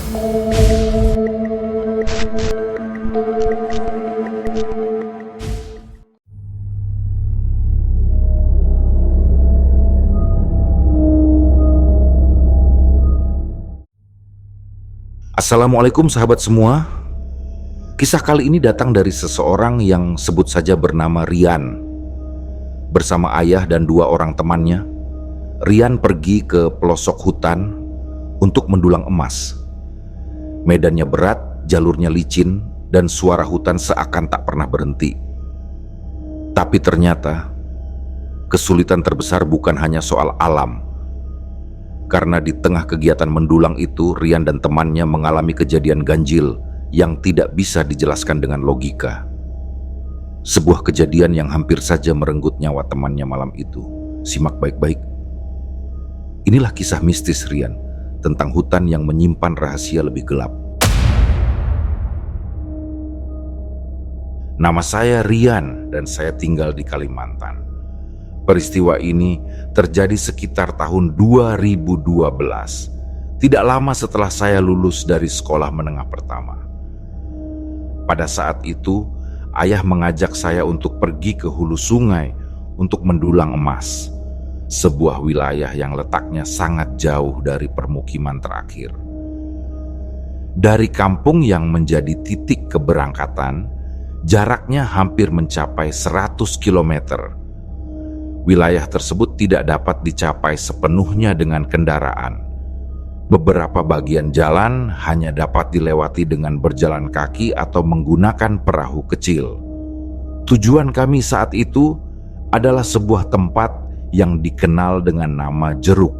Assalamualaikum sahabat semua. Kisah kali ini datang dari seseorang yang sebut saja bernama Rian. Bersama ayah dan dua orang temannya, Rian pergi ke pelosok hutan untuk mendulang emas. Medannya berat, jalurnya licin, dan suara hutan seakan tak pernah berhenti. Tapi ternyata, kesulitan terbesar bukan hanya soal alam. Karena di tengah kegiatan mendulang itu, Rian dan temannya mengalami kejadian ganjil yang tidak bisa dijelaskan dengan logika. Sebuah kejadian yang hampir saja merenggut nyawa temannya malam itu. Simak baik-baik. Inilah kisah mistis Rian tentang hutan yang menyimpan rahasia lebih gelap. Nama saya Rian dan saya tinggal di Kalimantan. Peristiwa ini terjadi sekitar tahun 2012, tidak lama setelah saya lulus dari sekolah menengah pertama. Pada saat itu, ayah mengajak saya untuk pergi ke hulu sungai untuk mendulang emas, sebuah wilayah yang letaknya sangat jauh dari permukiman terakhir. Dari kampung yang menjadi titik keberangkatan, jaraknya hampir mencapai 100 kilometer. Wilayah tersebut tidak dapat dicapai sepenuhnya dengan kendaraan. Beberapa bagian jalan hanya dapat dilewati dengan berjalan kaki atau menggunakan perahu kecil. Tujuan kami saat itu adalah sebuah tempat yang dikenal dengan nama Jeruk.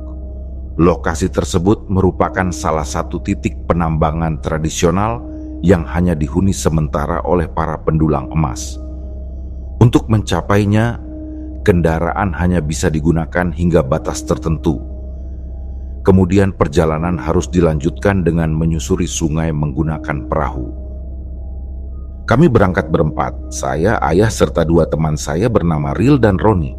Lokasi tersebut merupakan salah satu titik penambangan tradisional yang hanya dihuni sementara oleh para pendulang emas. Untuk mencapainya, kendaraan hanya bisa digunakan hingga batas tertentu. Kemudian perjalanan harus dilanjutkan dengan menyusuri sungai menggunakan perahu. Kami berangkat berempat, saya, ayah, serta dua teman saya bernama Ril dan Roni.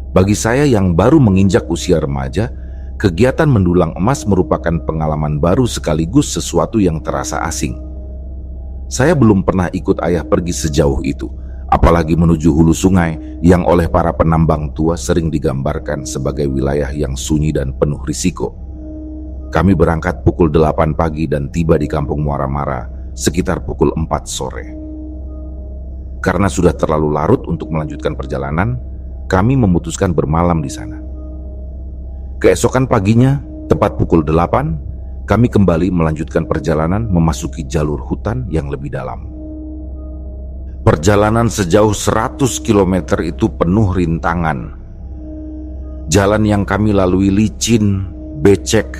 Bagi saya yang baru menginjak usia remaja, kegiatan mendulang emas merupakan pengalaman baru sekaligus sesuatu yang terasa asing. Saya belum pernah ikut ayah pergi sejauh itu, apalagi menuju hulu sungai yang oleh para penambang tua sering digambarkan sebagai wilayah yang sunyi dan penuh risiko. Kami berangkat pukul 8 pagi dan tiba di kampung Muara Mara sekitar pukul 4 sore. Karena sudah terlalu larut untuk melanjutkan perjalanan, kami memutuskan bermalam di sana. Keesokan paginya, tepat pukul 8, kami kembali melanjutkan perjalanan memasuki jalur hutan yang lebih dalam. Perjalanan sejauh 100 km itu penuh rintangan. Jalan yang kami lalui licin, becek,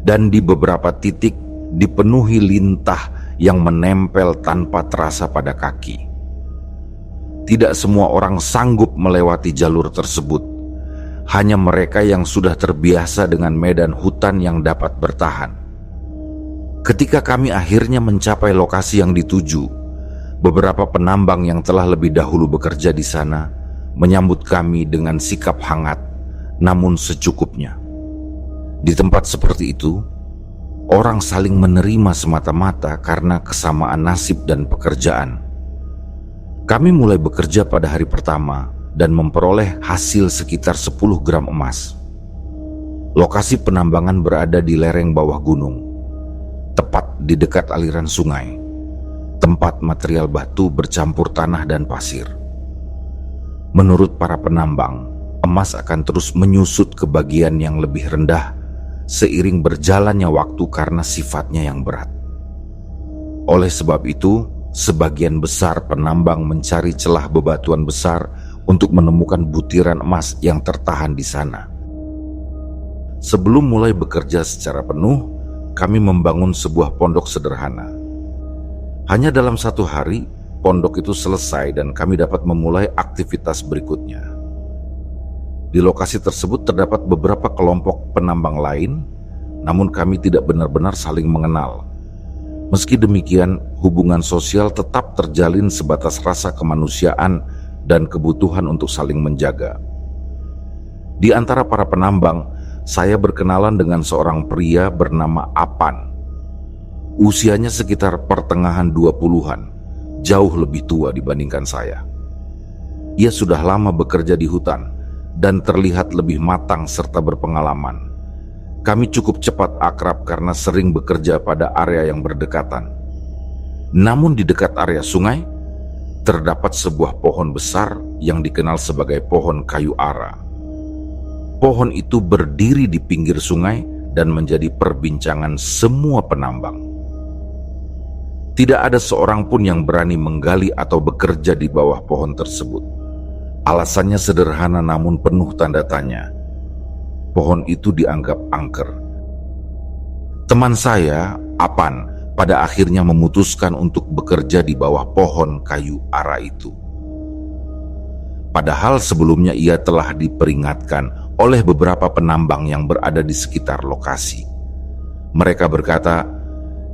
dan di beberapa titik dipenuhi lintah yang menempel tanpa terasa pada kaki. Tidak semua orang sanggup melewati jalur tersebut. Hanya mereka yang sudah terbiasa dengan medan hutan yang dapat bertahan. Ketika kami akhirnya mencapai lokasi yang dituju, beberapa penambang yang telah lebih dahulu bekerja di sana menyambut kami dengan sikap hangat, namun secukupnya. Di tempat seperti itu, orang saling menerima semata-mata karena kesamaan nasib dan pekerjaan. Kami mulai bekerja pada hari pertama dan memperoleh hasil sekitar 10 gram emas. Lokasi penambangan berada di lereng bawah gunung, tepat di dekat aliran sungai. Tempat material batu bercampur tanah dan pasir. Menurut para penambang, emas akan terus menyusut ke bagian yang lebih rendah seiring berjalannya waktu karena sifatnya yang berat. Oleh sebab itu, sebagian besar penambang mencari celah bebatuan besar untuk menemukan butiran emas yang tertahan di sana. Sebelum mulai bekerja secara penuh, kami membangun sebuah pondok sederhana. Hanya dalam 1 hari, pondok itu selesai dan kami dapat memulai aktivitas berikutnya. Di lokasi tersebut terdapat beberapa kelompok penambang lain, namun kami tidak benar-benar saling mengenal. Meski demikian, hubungan sosial tetap terjalin sebatas rasa kemanusiaan dan kebutuhan untuk saling menjaga. Di antara para penambang, saya berkenalan dengan seorang pria bernama Apan. Usianya sekitar pertengahan 20-an, jauh lebih tua dibandingkan saya. Ia sudah lama bekerja di hutan dan terlihat lebih matang serta berpengalaman. Kami cukup cepat akrab karena sering bekerja pada area yang berdekatan. Namun di dekat area sungai, terdapat sebuah pohon besar yang dikenal sebagai pohon kayu ara. Pohon itu berdiri di pinggir sungai dan menjadi perbincangan semua penambang. Tidak ada seorang pun yang berani menggali atau bekerja di bawah pohon tersebut. Alasannya sederhana namun penuh tanda tanya. Pohon itu dianggap angker. Teman saya, Apan, pada akhirnya memutuskan untuk bekerja di bawah pohon kayu ara itu. Padahal sebelumnya ia telah diperingatkan oleh beberapa penambang yang berada di sekitar lokasi. Mereka berkata,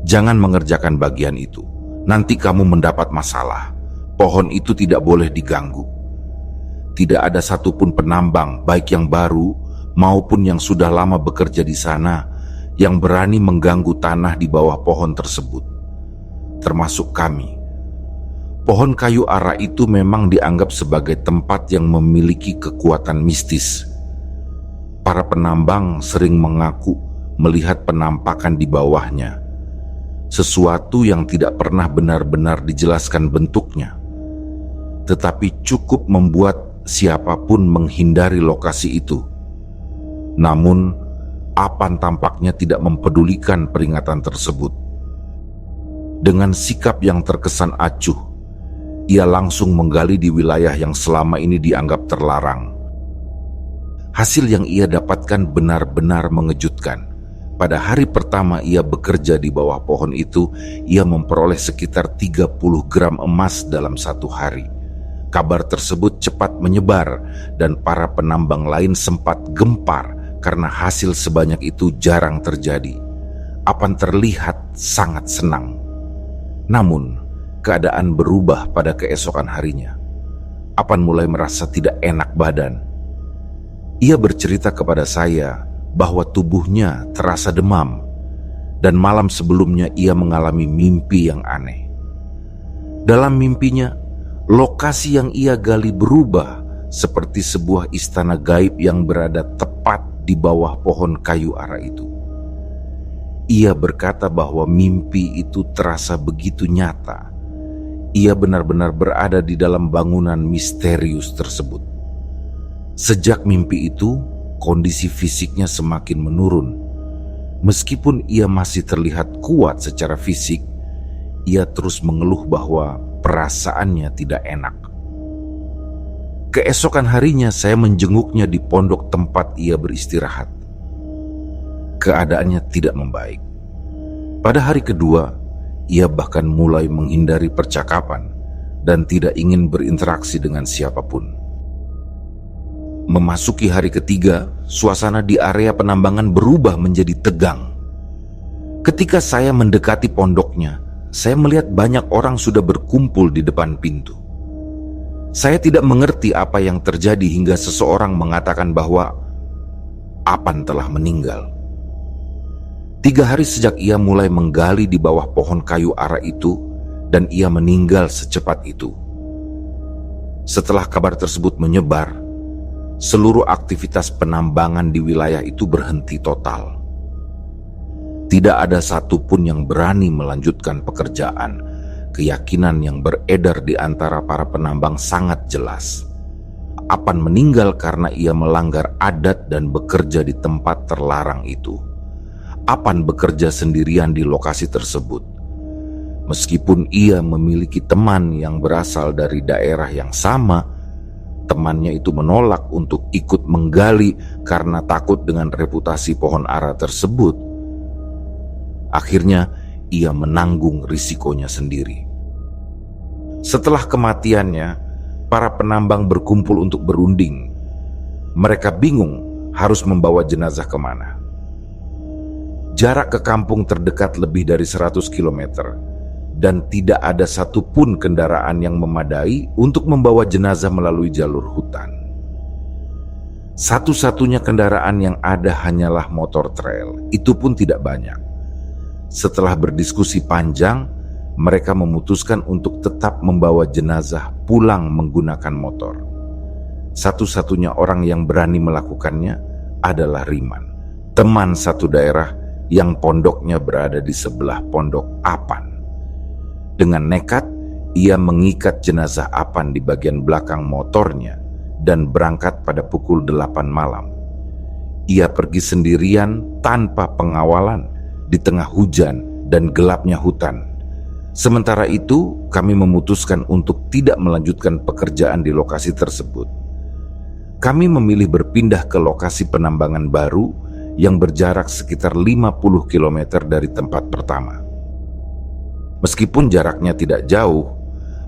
"Jangan mengerjakan bagian itu, nanti kamu mendapat masalah. Pohon itu tidak boleh diganggu." Tidak ada satupun penambang, baik yang baru maupun yang sudah lama bekerja di sana, yang berani mengganggu tanah di bawah pohon tersebut, termasuk kami. Pohon kayu ara itu memang dianggap sebagai tempat yang memiliki kekuatan mistis. Para penambang sering mengaku melihat penampakan di bawahnya, sesuatu yang tidak pernah benar-benar dijelaskan bentuknya, tetapi cukup membuat siapapun menghindari lokasi itu. Namun, Apan tampaknya tidak mempedulikan peringatan tersebut. Dengan sikap yang terkesan acuh, ia langsung menggali di wilayah yang selama ini dianggap terlarang. Hasil yang ia dapatkan benar-benar mengejutkan. Pada hari pertama ia bekerja di bawah pohon itu, ia memperoleh sekitar 30 gram emas dalam satu hari. Kabar tersebut cepat menyebar dan para penambang lain sempat gempar karena hasil sebanyak itu jarang terjadi. Apan terlihat sangat senang. Namun, keadaan berubah pada keesokan harinya. Apan mulai merasa tidak enak badan. Ia bercerita kepada saya bahwa tubuhnya terasa demam, dan malam sebelumnya ia mengalami mimpi yang aneh. Dalam mimpinya, lokasi yang ia gali berubah seperti sebuah istana gaib yang berada tepat di bawah pohon kayu ara itu. Ia berkata bahwa mimpi itu terasa begitu nyata. Ia benar-benar berada di dalam bangunan misterius tersebut. Sejak mimpi itu, kondisi fisiknya semakin menurun. Meskipun ia masih terlihat kuat secara fisik, ia terus mengeluh bahwa perasaannya tidak enak. Keesokan harinya saya menjenguknya di pondok tempat ia beristirahat. Keadaannya tidak membaik. Pada hari kedua, ia bahkan mulai menghindari percakapan dan tidak ingin berinteraksi dengan siapapun. Memasuki hari ketiga, suasana di area penambangan berubah menjadi tegang. Ketika saya mendekati pondoknya, saya melihat banyak orang sudah berkumpul di depan pintu. Saya tidak mengerti apa yang terjadi hingga seseorang mengatakan bahwa Apan telah meninggal. 3 hari sejak ia mulai menggali di bawah pohon kayu ara itu, dan ia meninggal secepat itu. Setelah kabar tersebut menyebar, seluruh aktivitas penambangan di wilayah itu berhenti total. Tidak ada satupun yang berani melanjutkan pekerjaan. Keyakinan yang beredar di antara para penambang sangat jelas. Apan meninggal karena ia melanggar adat dan bekerja di tempat terlarang itu. Apan bekerja sendirian di lokasi tersebut. Meskipun ia memiliki teman yang berasal dari daerah yang sama, temannya itu menolak untuk ikut menggali karena takut dengan reputasi pohon ara tersebut. Akhirnya, ia menanggung risikonya sendiri. Setelah kematiannya, para penambang berkumpul untuk berunding. Mereka bingung harus membawa jenazah kemana. Jarak ke kampung terdekat lebih dari 100 km, dan tidak ada satupun kendaraan yang memadai untuk membawa jenazah melalui jalur hutan. Satu-satunya kendaraan yang ada hanyalah motor trail, itu pun tidak banyak. Setelah berdiskusi panjang, mereka memutuskan untuk tetap membawa jenazah pulang menggunakan motor. Satu-satunya orang yang berani melakukannya adalah Riman, teman satu daerah yang pondoknya berada di sebelah pondok Apan. Dengan nekat, ia mengikat jenazah Apan di bagian belakang motornya dan berangkat pada pukul 8 malam. Ia pergi sendirian tanpa pengawalan di tengah hujan dan gelapnya hutan. Sementara itu, kami memutuskan untuk tidak melanjutkan pekerjaan di lokasi tersebut. Kami memilih berpindah ke lokasi penambangan baru yang berjarak sekitar 50 km dari tempat pertama. Meskipun jaraknya tidak jauh,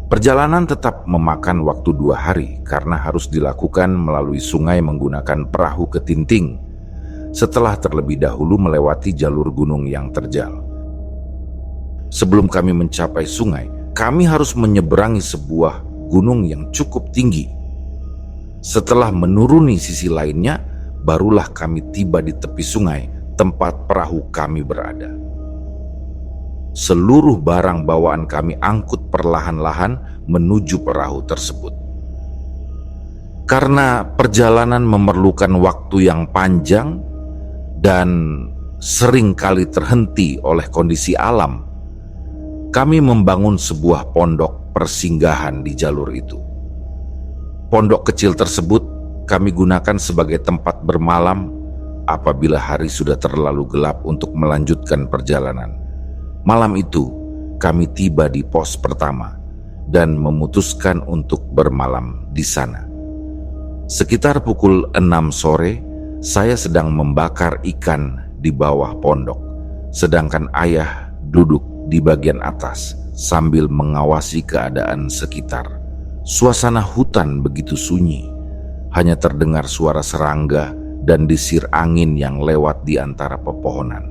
perjalanan tetap memakan waktu 2 hari karena harus dilakukan melalui sungai menggunakan perahu ketinting setelah terlebih dahulu melewati jalur gunung yang terjal. Sebelum kami mencapai sungai, kami harus menyeberangi sebuah gunung yang cukup tinggi. Setelah menuruni sisi lainnya, barulah kami tiba di tepi sungai tempat perahu kami berada. Seluruh barang bawaan kami angkut perlahan-lahan menuju perahu tersebut. Karena perjalanan memerlukan waktu yang panjang dan sering kali terhenti oleh kondisi alam, kami membangun sebuah pondok persinggahan di jalur itu. Pondok kecil tersebut kami gunakan sebagai tempat bermalam apabila hari sudah terlalu gelap untuk melanjutkan perjalanan. Malam itu, kami tiba di pos pertama dan memutuskan untuk bermalam di sana. Sekitar pukul 6 sore, saya sedang membakar ikan di bawah pondok, sedangkan ayah duduk di bagian atas sambil mengawasi keadaan sekitar. Suasana hutan begitu sunyi, hanya terdengar suara serangga dan desir angin yang lewat di antara pepohonan.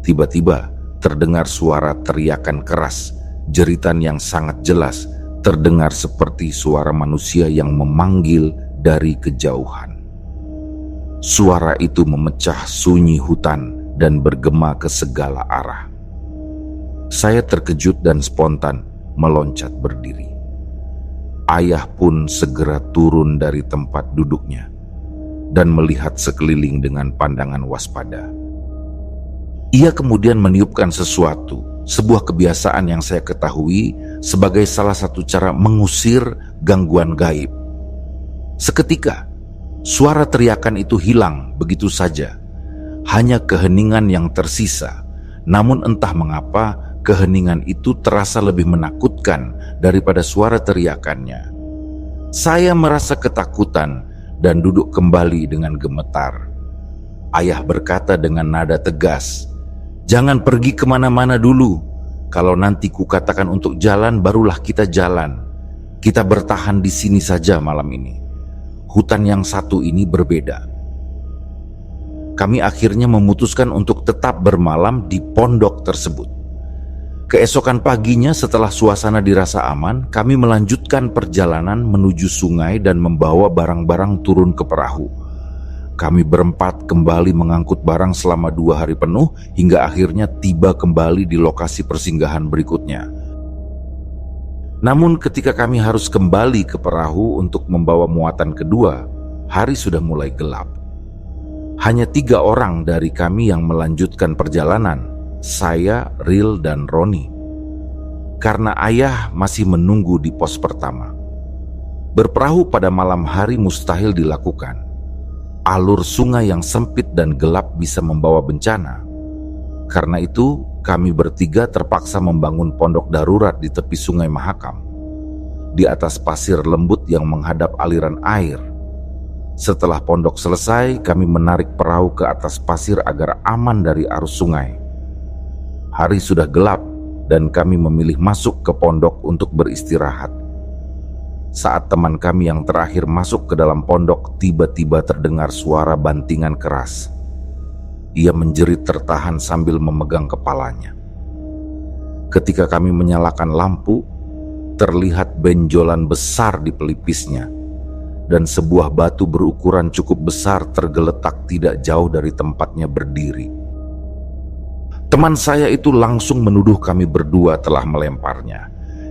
Tiba-tiba terdengar suara teriakan keras, jeritan yang sangat jelas, terdengar seperti suara manusia yang memanggil dari kejauhan. Suara itu memecah sunyi hutan dan bergema ke segala arah. Saya terkejut dan spontan meloncat berdiri. Ayah pun segera turun dari tempat duduknya dan melihat sekeliling dengan pandangan waspada. Ia kemudian meniupkan sesuatu, sebuah kebiasaan yang saya ketahui sebagai salah satu cara mengusir gangguan gaib. Seketika, suara teriakan itu hilang begitu saja. Hanya keheningan yang tersisa. Namun entah mengapa keheningan itu terasa lebih menakutkan daripada suara teriakannya. Saya merasa ketakutan dan duduk kembali dengan gemetar. Ayah berkata dengan nada tegas, "Jangan pergi kemana-mana dulu. Kalau nanti kukatakan untuk jalan, barulah kita jalan. Kita bertahan di sini saja malam ini. Hutan yang satu ini berbeda." Kami akhirnya memutuskan untuk tetap bermalam di pondok tersebut. Keesokan paginya setelah suasana dirasa aman, kami melanjutkan perjalanan menuju sungai dan membawa barang-barang turun ke perahu. Kami berempat kembali mengangkut barang selama 2 hari penuh hingga akhirnya tiba kembali di lokasi persinggahan berikutnya. Namun ketika kami harus kembali ke perahu untuk membawa muatan kedua, hari sudah mulai gelap. Hanya 3 orang dari kami yang melanjutkan perjalanan, saya, Ril, dan Roni. Karena ayah masih menunggu di pos pertama. Berperahu pada malam hari mustahil dilakukan. Alur sungai yang sempit dan gelap bisa membawa bencana. Karena itu, kami bertiga terpaksa membangun pondok darurat di tepi sungai Mahakam, di atas pasir lembut yang menghadap aliran air. Setelah pondok selesai, kami menarik perahu ke atas pasir agar aman dari arus sungai. Hari sudah gelap dan kami memilih masuk ke pondok untuk beristirahat. Saat teman kami yang terakhir masuk ke dalam pondok, tiba-tiba terdengar suara bantingan keras. Ia menjerit tertahan sambil memegang kepalanya. Ketika kami menyalakan lampu, terlihat benjolan besar di pelipisnya, dan sebuah batu berukuran cukup besar tergeletak tidak jauh dari tempatnya berdiri. Teman saya itu langsung menuduh kami berdua telah melemparnya.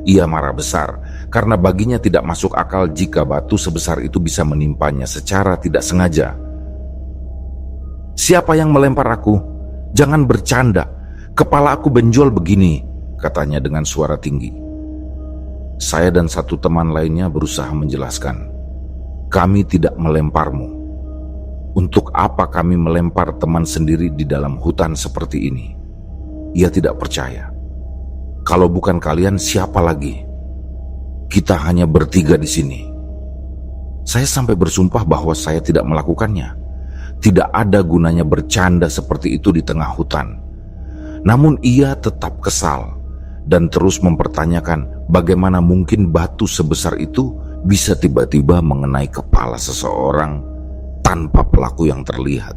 Ia marah besar karena baginya tidak masuk akal jika batu sebesar itu bisa menimpanya secara tidak sengaja. "Siapa yang melempar aku? Jangan bercanda. Kepala aku benjol begini," katanya dengan suara tinggi. Saya dan satu teman lainnya berusaha menjelaskan, "Kami tidak melemparmu. Untuk apa kami melempar teman sendiri di dalam hutan seperti ini?" Ia tidak percaya. "Kalau bukan kalian, siapa lagi? Kita hanya bertiga di sini." Saya sampai bersumpah bahwa saya tidak melakukannya. Tidak ada gunanya bercanda seperti itu di tengah hutan. Namun ia tetap kesal dan terus mempertanyakan bagaimana mungkin batu sebesar itu bisa tiba-tiba mengenai kepala seseorang tanpa pelaku yang terlihat.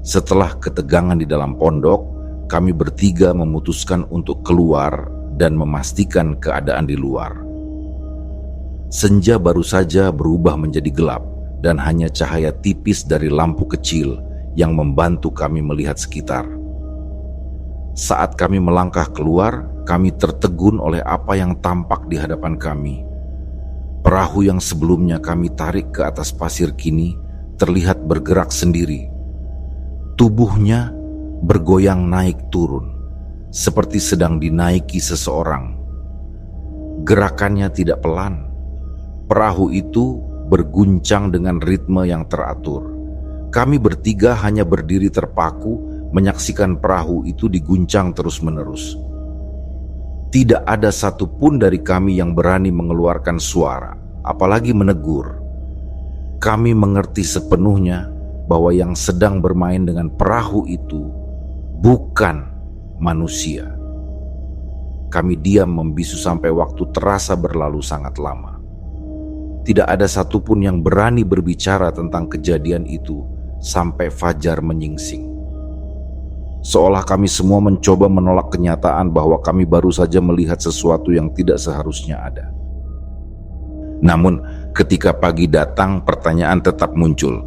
Setelah ketegangan di dalam pondok, kami bertiga memutuskan untuk keluar dan memastikan keadaan di luar. Senja baru saja berubah menjadi gelap dan hanya cahaya tipis dari lampu kecil yang membantu kami melihat sekitar. Saat kami melangkah keluar, kami tertegun oleh apa yang tampak di hadapan kami. Perahu yang sebelumnya kami tarik ke atas pasir kini terlihat bergerak sendiri. Tubuhnya bergoyang naik turun, seperti sedang dinaiki seseorang. Gerakannya tidak pelan. Perahu itu berguncang dengan ritme yang teratur. Kami bertiga hanya berdiri terpaku menyaksikan perahu itu diguncang terus-menerus. Tidak ada satupun dari kami yang berani mengeluarkan suara, apalagi menegur. Kami mengerti sepenuhnya bahwa yang sedang bermain dengan perahu itu bukan manusia. Kami diam membisu sampai waktu terasa berlalu sangat lama. Tidak ada satupun yang berani berbicara tentang kejadian itu sampai fajar menyingsing. Seolah kami semua mencoba menolak kenyataan bahwa kami baru saja melihat sesuatu yang tidak seharusnya ada. Namun ketika pagi datang, pertanyaan tetap muncul.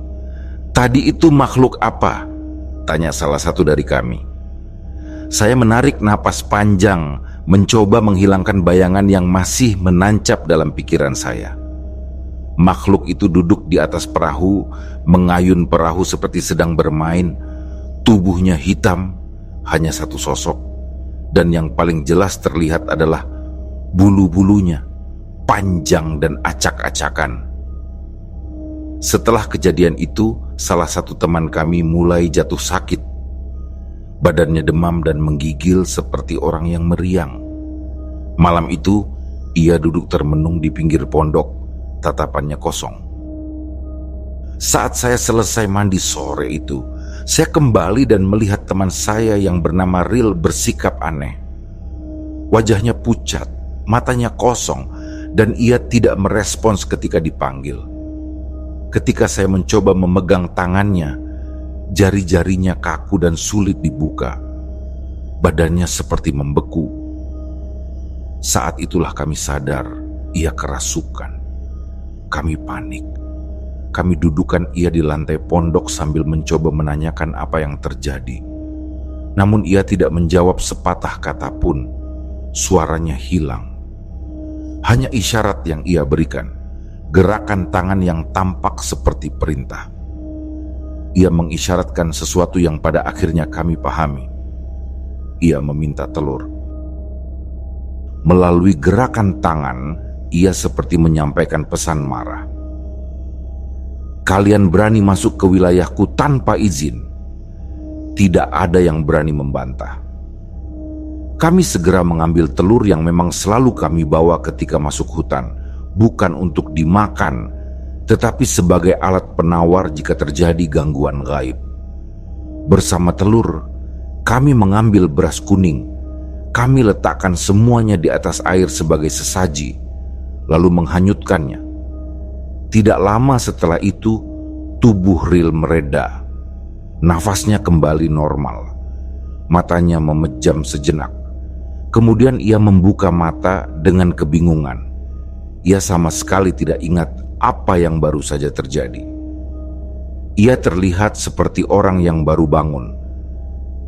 "Tadi itu makhluk apa?" tanya salah satu dari kami. Saya menarik napas panjang, mencoba menghilangkan bayangan yang masih menancap dalam pikiran saya. Makhluk itu duduk di atas perahu, mengayun perahu seperti sedang bermain. Tubuhnya hitam, hanya satu sosok, dan yang paling jelas terlihat adalah bulu-bulunya, panjang dan acak-acakan. Setelah kejadian itu, salah satu teman kami mulai jatuh sakit. Badannya demam dan menggigil seperti orang yang meriang. Malam itu, ia duduk termenung di pinggir pondok, tatapannya kosong. Saat saya selesai mandi sore itu, saya kembali dan melihat teman saya yang bernama Ril bersikap aneh. Wajahnya pucat, matanya kosong, dan ia tidak merespons ketika dipanggil. Ketika saya mencoba memegang tangannya, jari-jarinya kaku dan sulit dibuka. Badannya seperti membeku. Saat itulah kami sadar ia kerasukan. Kami panik. Kami dudukan ia di lantai pondok sambil mencoba menanyakan apa yang terjadi. Namun ia tidak menjawab sepatah kata pun. Suaranya hilang. Hanya isyarat yang ia berikan, gerakan tangan yang tampak seperti perintah. Ia mengisyaratkan sesuatu yang pada akhirnya kami pahami. Ia meminta telur. Melalui gerakan tangan, ia seperti menyampaikan pesan marah. "Kalian berani masuk ke wilayahku tanpa izin." Tidak ada yang berani membantah. Kami segera mengambil telur yang memang selalu kami bawa ketika masuk hutan, bukan untuk dimakan, tetapi sebagai alat penawar jika terjadi gangguan gaib. Bersama telur, kami mengambil beras kuning. Kami letakkan semuanya di atas air sebagai sesaji, lalu menghanyutkannya. Tidak lama setelah itu, tubuh Ril mereda. Nafasnya kembali normal. Matanya memejam sejenak. Kemudian ia membuka mata dengan kebingungan. Ia sama sekali tidak ingat apa yang baru saja terjadi. Ia terlihat seperti orang yang baru bangun.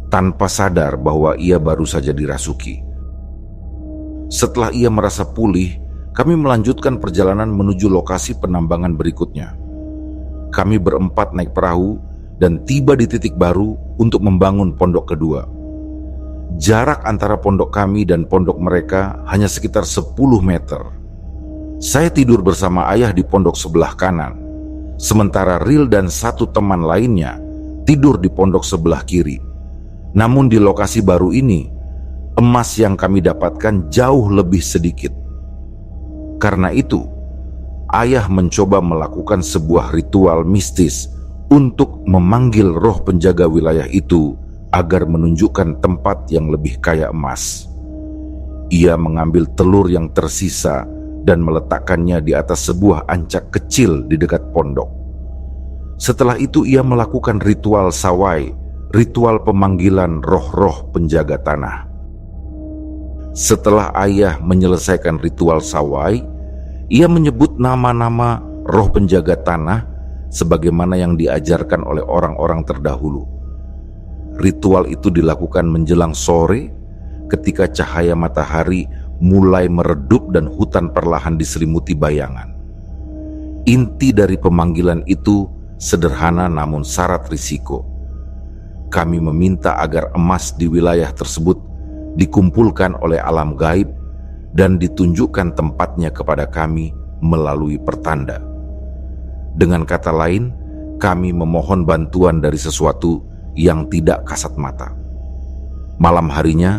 tanpa sadar bahwa ia baru saja dirasuki. Setelah ia merasa pulih, kami melanjutkan perjalanan menuju lokasi penambangan berikutnya. Kami berempat naik perahu dan tiba di titik baru untuk membangun pondok kedua. Jarak antara pondok kami dan pondok mereka hanya sekitar 10 meter. Saya tidur bersama ayah di pondok sebelah kanan, sementara Ril dan satu teman lainnya tidur di pondok sebelah kiri. Namun di lokasi baru ini, emas yang kami dapatkan jauh lebih sedikit. Karena itu, ayah mencoba melakukan sebuah ritual mistis untuk memanggil roh penjaga wilayah itu agar menunjukkan tempat yang lebih kaya emas. Ia mengambil telur yang tersisa dan meletakkannya di atas sebuah ancak kecil di dekat pondok. Setelah itu ia melakukan ritual sawai, ritual pemanggilan roh-roh penjaga tanah. Setelah ayah menyelesaikan ritual sawai, ia menyebut nama-nama roh penjaga tanah sebagaimana yang diajarkan oleh orang-orang terdahulu. Ritual itu dilakukan menjelang sore ketika cahaya matahari mulai meredup dan hutan perlahan diselimuti bayangan. Inti dari pemanggilan itu sederhana namun syarat risiko. Kami meminta agar emas di wilayah tersebut dikumpulkan oleh alam gaib dan ditunjukkan tempatnya kepada kami melalui pertanda. Dengan kata lain, kami memohon bantuan dari sesuatu yang tidak kasat mata. Malam harinya,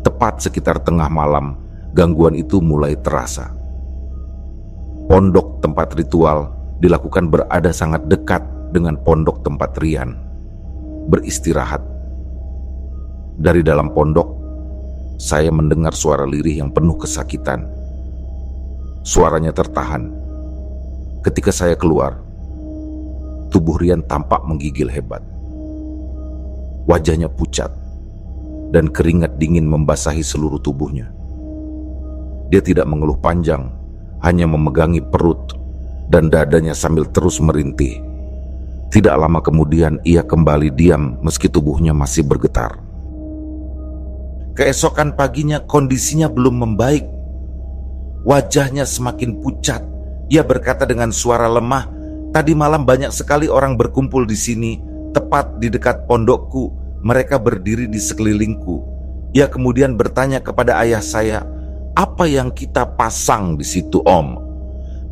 tepat sekitar tengah malam, gangguan itu mulai terasa. Pondok tempat ritual dilakukan berada sangat dekat dengan pondok tempat Rian beristirahat. Dari dalam pondok, saya mendengar suara lirih yang penuh kesakitan. Suaranya tertahan. Ketika saya keluar, tubuh Rian tampak menggigil hebat. Wajahnya pucat dan keringat dingin membasahi seluruh tubuhnya. Dia tidak mengeluh panjang, hanya memegangi perut dan dadanya sambil terus merintih. Tidak lama kemudian ia kembali diam meski tubuhnya masih bergetar. Keesokan paginya kondisinya belum membaik. Wajahnya semakin pucat. Ia berkata dengan suara lemah, "Tadi malam banyak sekali orang berkumpul di sini, tepat di dekat pondokku. Mereka berdiri di sekelilingku." Ia kemudian bertanya kepada ayah saya, "Apa yang kita pasang di situ, Om?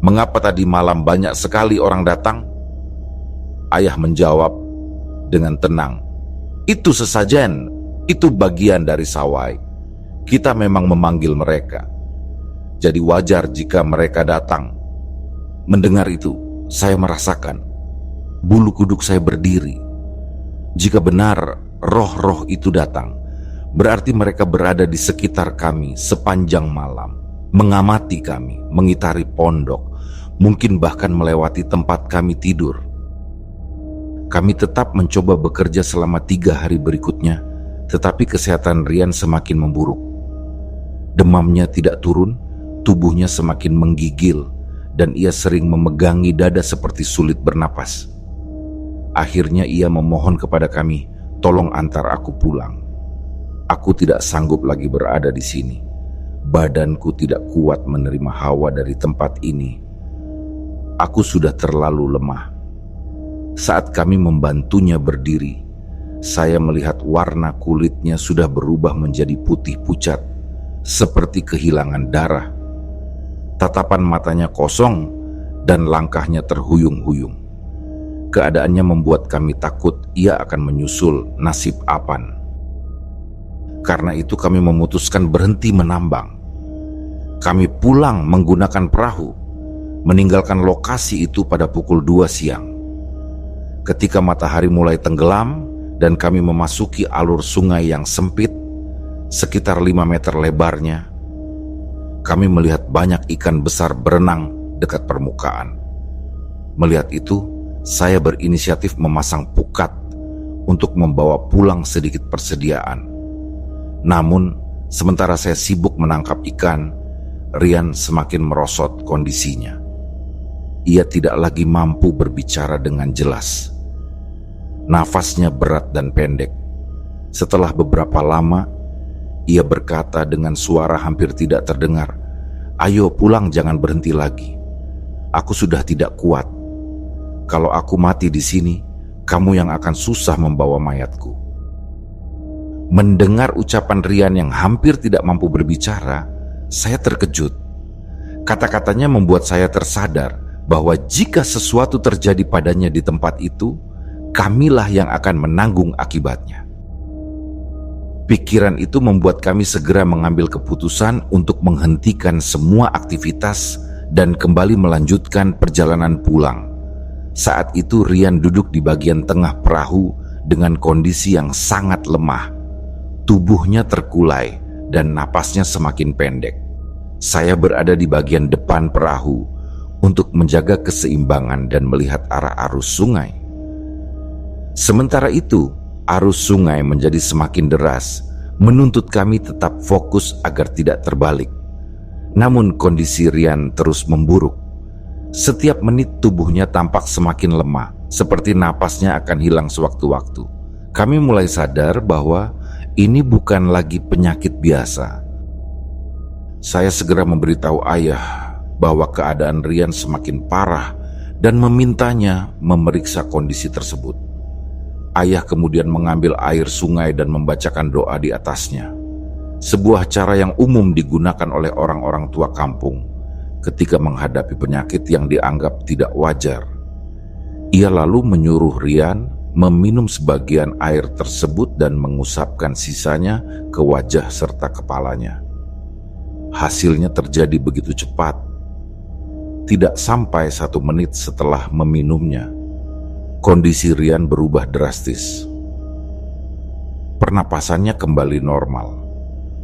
Mengapa tadi malam banyak sekali orang datang?" Ayah menjawab dengan tenang, "Itu sesajen, itu bagian dari sawai. Kita memang memanggil mereka. Jadi wajar jika mereka datang." Mendengar itu, saya merasakan bulu kuduk saya berdiri. Jika benar roh-roh itu datang, berarti mereka berada di sekitar kami sepanjang malam, mengamati kami, mengitari pondok, mungkin bahkan melewati tempat kami tidur. Kami tetap mencoba bekerja selama 3 hari berikutnya, tetapi kesehatan Rian semakin memburuk. Demamnya tidak turun, tubuhnya semakin menggigil, dan ia sering memegangi dada seperti sulit bernapas. Akhirnya ia memohon kepada kami, "Tolong antar aku pulang. Aku tidak sanggup lagi berada di sini. Badanku tidak kuat menerima hawa dari tempat ini. Aku sudah terlalu lemah." Saat kami membantunya berdiri, saya melihat warna kulitnya sudah berubah menjadi putih pucat, seperti kehilangan darah. Tatapan matanya kosong dan langkahnya terhuyung-huyung. Keadaannya membuat kami takut ia akan menyusul nasib Apan. Karena itu kami memutuskan berhenti menambang. Kami pulang menggunakan perahu, meninggalkan lokasi itu pada pukul 2 siang. Ketika matahari mulai tenggelam dan kami memasuki alur sungai yang sempit, sekitar 5 meter lebarnya, kami melihat banyak ikan besar berenang dekat permukaan. Melihat itu, saya berinisiatif memasang pukat untuk membawa pulang sedikit persediaan. Namun, sementara saya sibuk menangkap ikan, Rian semakin merosot kondisinya. Ia tidak lagi mampu berbicara dengan jelas. Nafasnya berat dan pendek. Setelah beberapa lama, ia berkata dengan suara hampir tidak terdengar, "Ayo pulang, jangan berhenti lagi. Aku sudah tidak kuat. Kalau aku mati di sini, kamu yang akan susah membawa mayatku." Mendengar ucapan Rian yang hampir tidak mampu berbicara, saya terkejut. Kata-katanya membuat saya tersadar bahwa jika sesuatu terjadi padanya di tempat itu, kamilah yang akan menanggung akibatnya. Pikiran itu membuat kami segera mengambil keputusan untuk menghentikan semua aktivitas dan kembali melanjutkan perjalanan pulang. Saat itu Rian duduk di bagian tengah perahu dengan kondisi yang sangat lemah. Tubuhnya terkulai dan napasnya semakin pendek. Saya berada di bagian depan perahu untuk menjaga keseimbangan dan melihat arah arus sungai. Sementara itu, arus sungai menjadi semakin deras, menuntut kami tetap fokus agar tidak terbalik. Namun kondisi Rian terus memburuk. Setiap menit tubuhnya tampak semakin lemah, seperti napasnya akan hilang sewaktu-waktu. Kami mulai sadar bahwa ini bukan lagi penyakit biasa. Saya segera memberitahu ayah bahwa keadaan Rian semakin parah dan memintanya memeriksa kondisi tersebut. Ayah kemudian mengambil air sungai dan membacakan doa di atasnya. Sebuah cara yang umum digunakan oleh orang-orang tua kampung ketika menghadapi penyakit yang dianggap tidak wajar. Ia lalu menyuruh Rian meminum sebagian air tersebut dan mengusapkan sisanya ke wajah serta kepalanya. Hasilnya terjadi begitu cepat. Tidak sampai 1 menit setelah meminumnya, kondisi Rian berubah drastis. Pernapasannya kembali normal,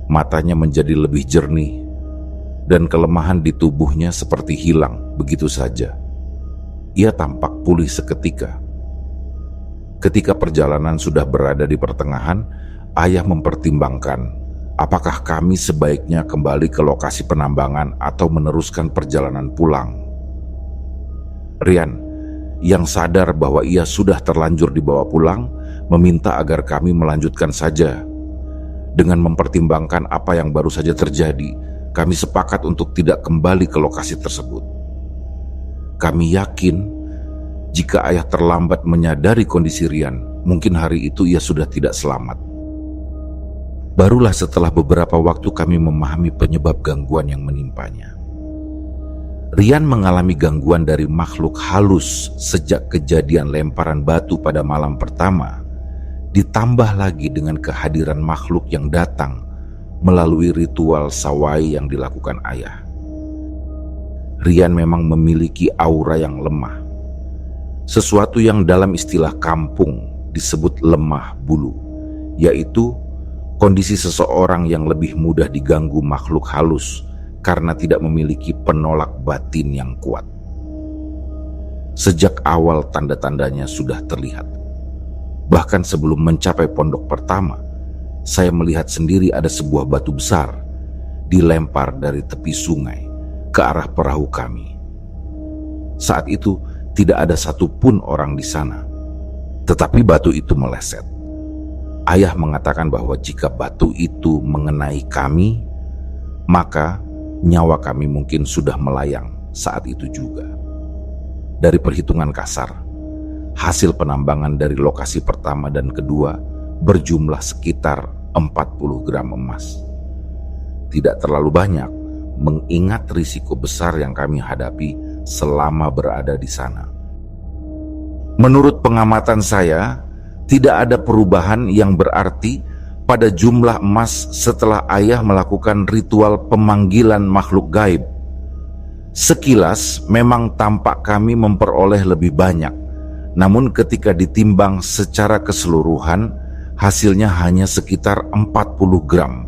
matanya menjadi lebih jernih, dan kelemahan di tubuhnya seperti hilang begitu saja. Ia tampak pulih seketika. Ketika perjalanan sudah berada di pertengahan, ayah mempertimbangkan apakah kami sebaiknya kembali ke lokasi penambangan atau meneruskan perjalanan pulang. Rian, yang sadar bahwa ia sudah terlanjur dibawa pulang, meminta agar kami melanjutkan saja. Dengan mempertimbangkan apa yang baru saja terjadi, kami sepakat untuk tidak kembali ke lokasi tersebut. Kami yakin jika ayah terlambat menyadari kondisi Rian, mungkin hari itu ia sudah tidak selamat. Barulah setelah beberapa waktu kami memahami penyebab gangguan yang menimpanya. Rian mengalami gangguan dari makhluk halus sejak kejadian lemparan batu pada malam pertama, ditambah lagi dengan kehadiran makhluk yang datang melalui ritual sawai yang dilakukan ayah. Rian memang memiliki aura yang lemah, sesuatu yang dalam istilah kampung disebut lemah bulu, yaitu kondisi seseorang yang lebih mudah diganggu makhluk halus karena tidak memiliki penolak batin yang kuat. Sejak awal tanda-tandanya sudah terlihat. Bahkan sebelum mencapai pondok pertama, saya melihat sendiri ada sebuah batu besar dilempar dari tepi sungai ke arah perahu kami. Saat itu tidak ada satupun orang di sana, tetapi batu itu meleset. Ayah mengatakan bahwa jika batu itu mengenai kami, maka nyawa kami mungkin sudah melayang saat itu juga. Dari perhitungan kasar, hasil penambangan dari lokasi pertama dan kedua berjumlah sekitar 40 gram emas. Tidak terlalu banyak, mengingat risiko besar yang kami hadapi selama berada di sana. Menurut pengamatan saya, tidak ada perubahan yang berarti pada jumlah emas setelah ayah melakukan ritual pemanggilan makhluk gaib. Sekilas memang tampak kami memperoleh lebih banyak, namun ketika ditimbang secara keseluruhan, hasilnya hanya sekitar 40 gram.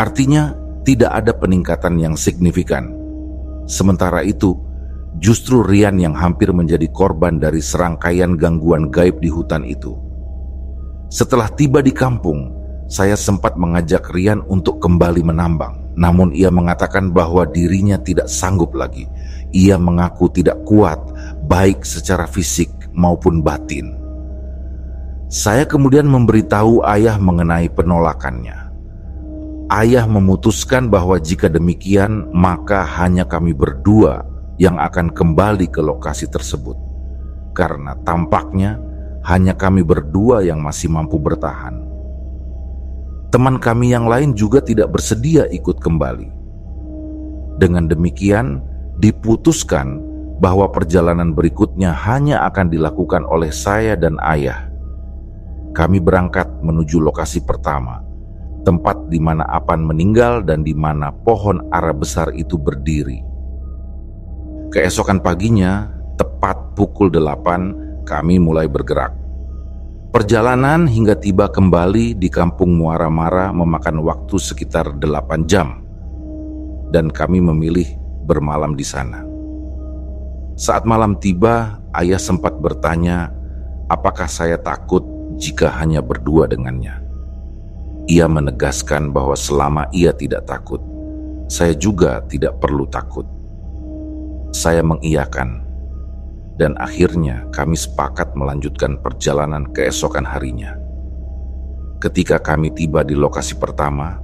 Artinya tidak ada peningkatan yang signifikan. Sementara itu, justru Rian yang hampir menjadi korban dari serangkaian gangguan gaib di hutan itu. Setelah tiba di kampung, saya sempat mengajak Rian untuk kembali menambang. Namun ia mengatakan bahwa dirinya tidak sanggup lagi. Ia mengaku tidak kuat, baik secara fisik maupun batin. Saya kemudian memberitahu ayah mengenai penolakannya. Ayah memutuskan bahwa jika demikian, maka hanya kami berdua yang akan kembali ke lokasi tersebut. Karena tampaknya hanya kami berdua yang masih mampu bertahan. Teman kami yang lain juga tidak bersedia ikut kembali. Dengan demikian, diputuskan bahwa perjalanan berikutnya hanya akan dilakukan oleh saya dan ayah. Kami berangkat menuju lokasi pertama, tempat di mana Apan meninggal dan di mana pohon ara besar itu berdiri. Keesokan paginya, tepat pukul 8, kami mulai bergerak. Perjalanan hingga tiba kembali di kampung Muara Mara memakan waktu sekitar 8 jam, dan kami memilih bermalam di sana. Saat malam tiba, ayah sempat bertanya, apakah saya takut jika hanya berdua dengannya. Ia menegaskan bahwa selama ia tidak takut, saya juga tidak perlu takut. Saya mengiyakan, dan akhirnya kami sepakat melanjutkan perjalanan keesokan harinya. Ketika kami tiba di lokasi pertama,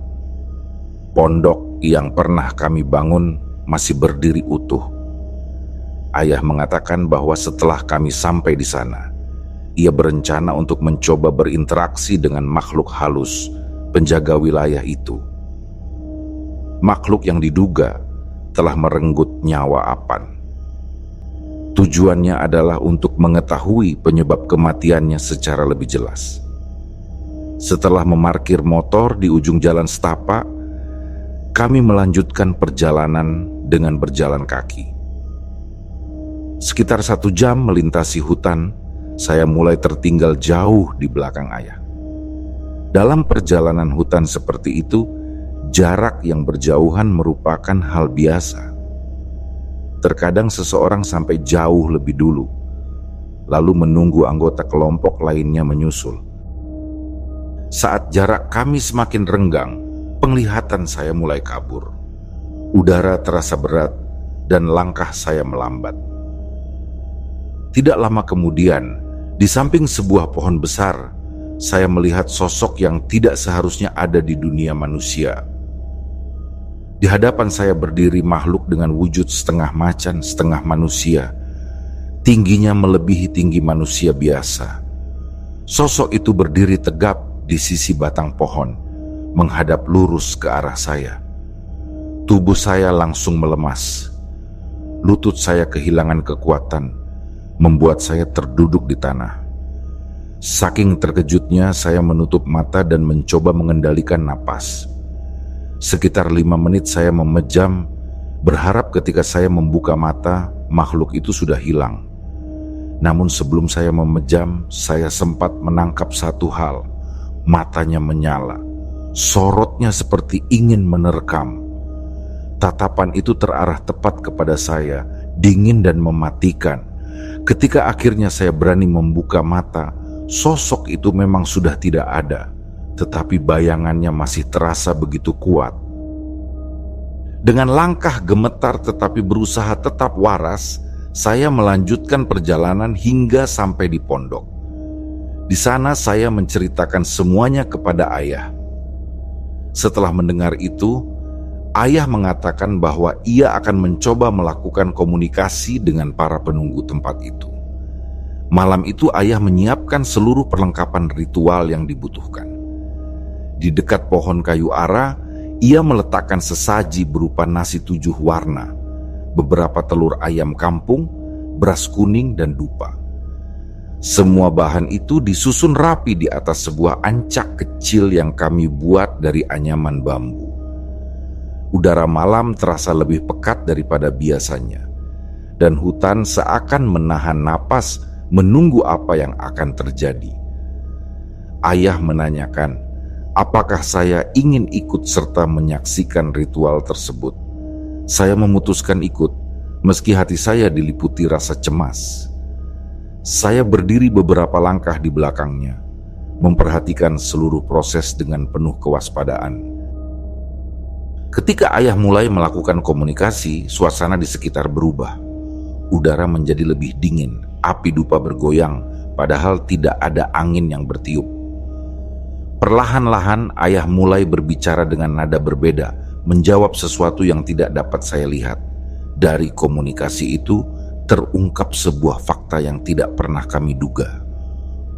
pondok yang pernah kami bangun masih berdiri utuh. Ayah mengatakan bahwa setelah kami sampai di sana, ia berencana untuk mencoba berinteraksi dengan makhluk halus penjaga wilayah itu. Makhluk yang diduga telah merenggut nyawa Apan. Tujuannya adalah untuk mengetahui penyebab kematiannya secara lebih jelas. Setelah memarkir motor di ujung jalan setapak, kami melanjutkan perjalanan dengan berjalan kaki. Sekitar 1 jam melintasi hutan, saya mulai tertinggal jauh di belakang ayah. Dalam perjalanan hutan seperti itu, jarak yang berjauhan merupakan hal biasa. Terkadang seseorang sampai jauh lebih dulu, lalu menunggu anggota kelompok lainnya menyusul. Saat jarak kami semakin renggang, penglihatan saya mulai kabur. Udara terasa berat dan langkah saya melambat. Tidak lama kemudian, di samping sebuah pohon besar, saya melihat sosok yang tidak seharusnya ada di dunia manusia. Di hadapan saya berdiri makhluk dengan wujud setengah macan, setengah manusia. Tingginya melebihi tinggi manusia biasa. Sosok itu berdiri tegap di sisi batang pohon, menghadap lurus ke arah saya. Tubuh saya langsung melemas. Lutut saya kehilangan kekuatan, membuat saya terduduk di tanah. Saking terkejutnya, saya menutup mata dan mencoba mengendalikan napas. Sekitar 5 menit saya memejam, berharap ketika saya membuka mata, makhluk itu sudah hilang. Namun sebelum saya memejam, saya sempat menangkap satu hal. Matanya menyala, sorotnya seperti ingin menerkam. Tatapan itu terarah tepat kepada saya, dingin dan mematikan. Ketika akhirnya saya berani membuka mata, sosok itu memang sudah tidak ada, tetapi bayangannya masih terasa begitu kuat. Dengan langkah gemetar tetapi berusaha tetap waras, saya melanjutkan perjalanan hingga sampai di pondok. Di sana saya menceritakan semuanya kepada ayah. Setelah mendengar itu, ayah mengatakan bahwa ia akan mencoba melakukan komunikasi dengan para penunggu tempat itu. Malam itu ayah menyiapkan seluruh perlengkapan ritual yang dibutuhkan. Di dekat pohon kayu ara, ia meletakkan sesaji berupa nasi 7 warna, beberapa telur ayam kampung, beras kuning, dan dupa. Semua bahan itu disusun rapi di atas sebuah ancak kecil yang kami buat dari anyaman bambu. Udara malam terasa lebih pekat daripada biasanya, dan hutan seakan menahan napas menunggu apa yang akan terjadi. Ayah menanyakan, apakah saya ingin ikut serta menyaksikan ritual tersebut? Saya memutuskan ikut, meski hati saya diliputi rasa cemas. Saya berdiri beberapa langkah di belakangnya, memperhatikan seluruh proses dengan penuh kewaspadaan. Ketika ayah mulai melakukan komunikasi, suasana di sekitar berubah. Udara menjadi lebih dingin, api dupa bergoyang, padahal tidak ada angin yang bertiup. Perlahan-lahan ayah mulai berbicara dengan nada berbeda, menjawab sesuatu yang tidak dapat saya lihat. Dari komunikasi itu terungkap sebuah fakta yang tidak pernah kami duga.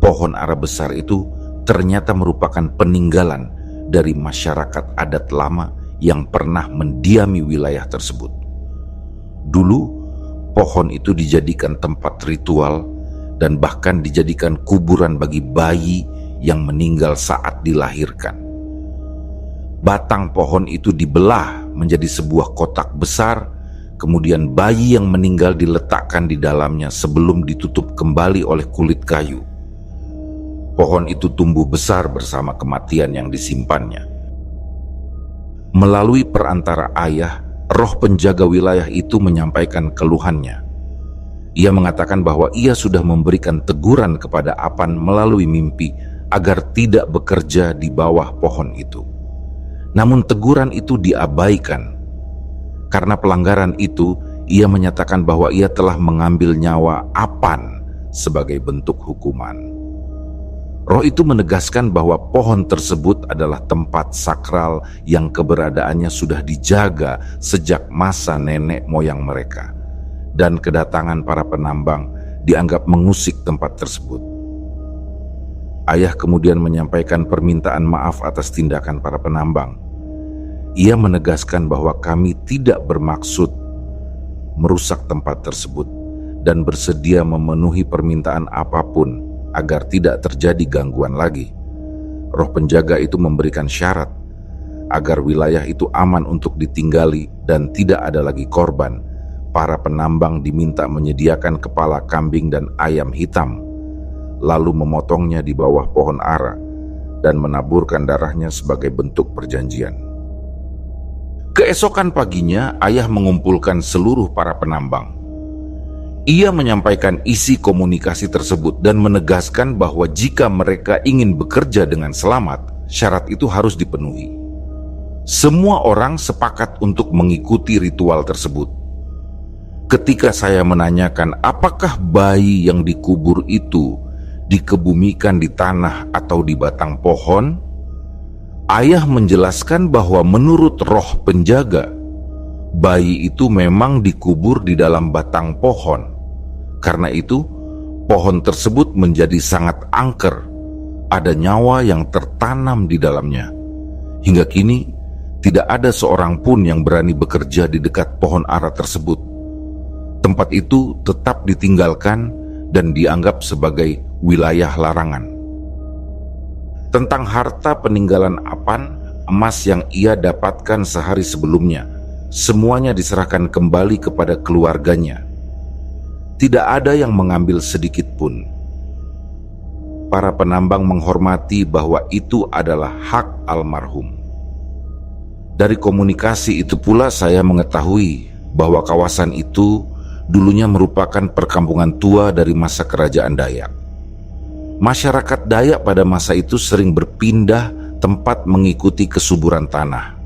Pohon ara besar itu ternyata merupakan peninggalan dari masyarakat adat lama yang pernah mendiami wilayah tersebut. Dulu, pohon itu dijadikan tempat ritual dan bahkan dijadikan kuburan bagi bayi yang meninggal saat dilahirkan. Batang pohon itu dibelah menjadi sebuah kotak besar, kemudian bayi yang meninggal diletakkan di dalamnya sebelum ditutup kembali oleh kulit kayu. Pohon itu tumbuh besar bersama kematian yang disimpannya. Melalui perantara ayah, roh penjaga wilayah itu menyampaikan keluhannya. Ia mengatakan bahwa ia sudah memberikan teguran kepada Apan melalui mimpi agar tidak bekerja di bawah pohon itu. Namun teguran itu diabaikan. Karena pelanggaran itu, ia menyatakan bahwa ia telah mengambil nyawa Apan sebagai bentuk hukuman. Roh itu menegaskan bahwa pohon tersebut adalah tempat sakral yang keberadaannya sudah dijaga sejak masa nenek moyang mereka, dan kedatangan para penambang dianggap mengusik tempat tersebut. Ayah kemudian menyampaikan permintaan maaf atas tindakan para penambang. Ia menegaskan bahwa kami tidak bermaksud merusak tempat tersebut dan bersedia memenuhi permintaan apapun agar tidak terjadi gangguan lagi. Roh penjaga itu memberikan syarat agar wilayah itu aman untuk ditinggali dan tidak ada lagi korban. Para penambang diminta menyediakan kepala kambing dan ayam hitam, lalu memotongnya di bawah pohon ara dan menaburkan darahnya sebagai bentuk perjanjian. Keesokan paginya, ayah mengumpulkan seluruh para penambang. Ia menyampaikan isi komunikasi tersebut dan menegaskan bahwa jika mereka ingin bekerja dengan selamat, syarat itu harus dipenuhi. Semua orang sepakat untuk mengikuti ritual tersebut. Ketika saya menanyakan apakah bayi yang dikubur itu dikebumikan di tanah atau di batang pohon, ayah menjelaskan bahwa menurut roh penjaga, bayi itu memang dikubur di dalam batang pohon. Karena itu, pohon tersebut menjadi sangat angker. Ada nyawa yang tertanam di dalamnya. Hingga kini, tidak ada seorang pun yang berani bekerja di dekat pohon ara tersebut. Tempat itu tetap ditinggalkan dan dianggap sebagai wilayah larangan. Tentang harta peninggalan Apan, emas yang ia dapatkan sehari sebelumnya, semuanya diserahkan kembali kepada keluarganya. Tidak ada yang mengambil sedikit pun. Para penambang menghormati bahwa itu adalah hak almarhum. Dari komunikasi itu pula saya mengetahui bahwa kawasan itu dulunya merupakan perkampungan tua dari masa kerajaan Dayak. Masyarakat Dayak pada masa itu sering berpindah tempat mengikuti kesuburan tanah.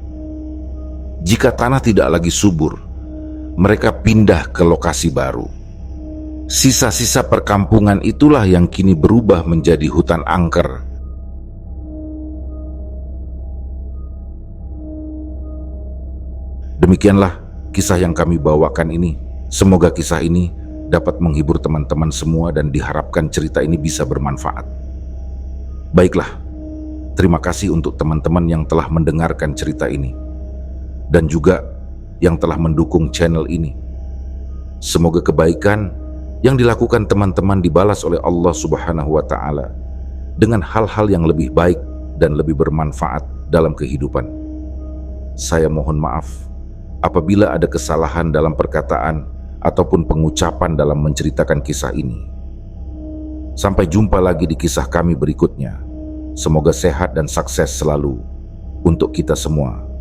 Jika tanah tidak lagi subur, mereka pindah ke lokasi baru. Sisa-sisa perkampungan itulah yang kini berubah menjadi hutan angker. Demikianlah kisah yang kami bawakan ini. Semoga kisah ini dapat menghibur teman-teman semua dan diharapkan cerita ini bisa bermanfaat. Baiklah, terima kasih untuk teman-teman yang telah mendengarkan cerita ini dan juga yang telah mendukung channel ini. Semoga kebaikan yang dilakukan teman-teman dibalas oleh Allah Subhanahu wa Ta'ala dengan hal-hal yang lebih baik dan lebih bermanfaat dalam kehidupan. Saya mohon maaf apabila ada kesalahan dalam perkataan ataupun pengucapan dalam menceritakan kisah ini. Sampai jumpa lagi di kisah kami berikutnya. Semoga sehat dan sukses selalu untuk kita semua.